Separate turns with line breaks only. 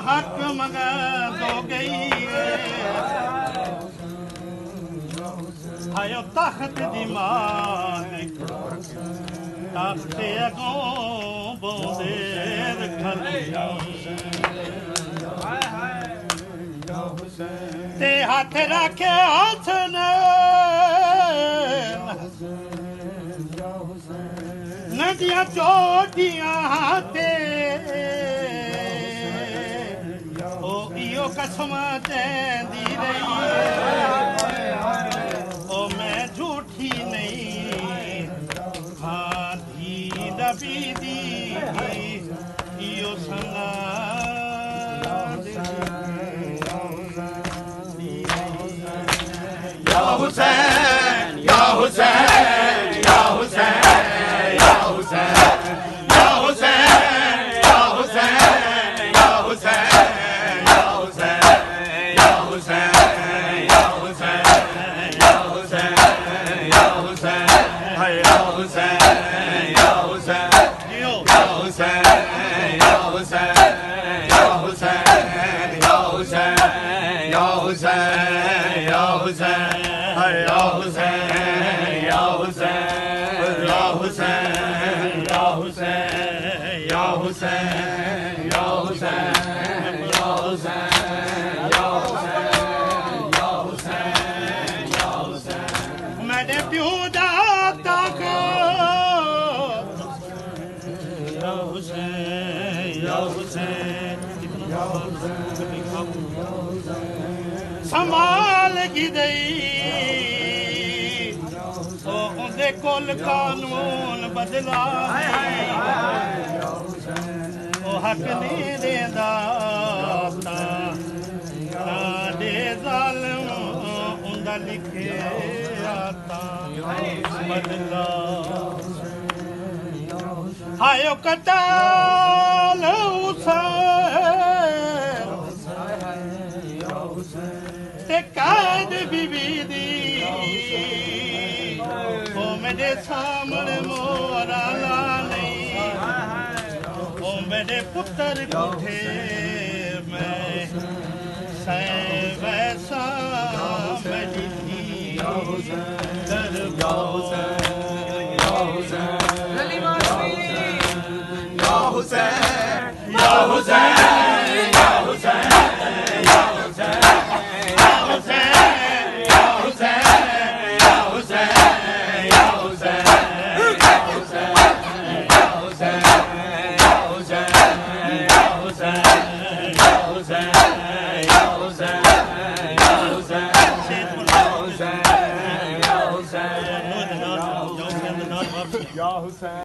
हक मंगा दो गई आयो तख्त दी मालिक तख्ते अगों बोंदेर खलिया ते हाथ रखे हाथ ने नदियां चोटियां हाथे कसम देंदी रही ओ मैं झूठी नहीं हाँ धी दबी दी इयो संगा या हुसैन या हुसैन या हुसैन या हुसैन या हुसैन या हुसैन या हुसैन संभाल की दई तो उनके कुल कानून बदला वो हक नहीं देंदा दे जालिम उनका ਦਾ ਲਿਖਿਆ ਤਾਂ ਬਦਲਾ ਹਾਇਓ ਕਤਾਲ ਹੁਸੈਨ ਤੇ ਕਾਦ ਬੀਬੀ ਦੀ ਉਹ ਮੇਰੇ ਸਾਹਮਣੇ ਮੋਰਾ ਲਾ ਨਹੀਂ ਉਹ ਮੇਰੇ ਪੁੱਤਰ ਕੋਠੇ ਮੈਂ ਸੈ ਵੈਸਾ ਮੇਰੀ ਧੀ ਦਰਬਾਰ
Ya Hussein.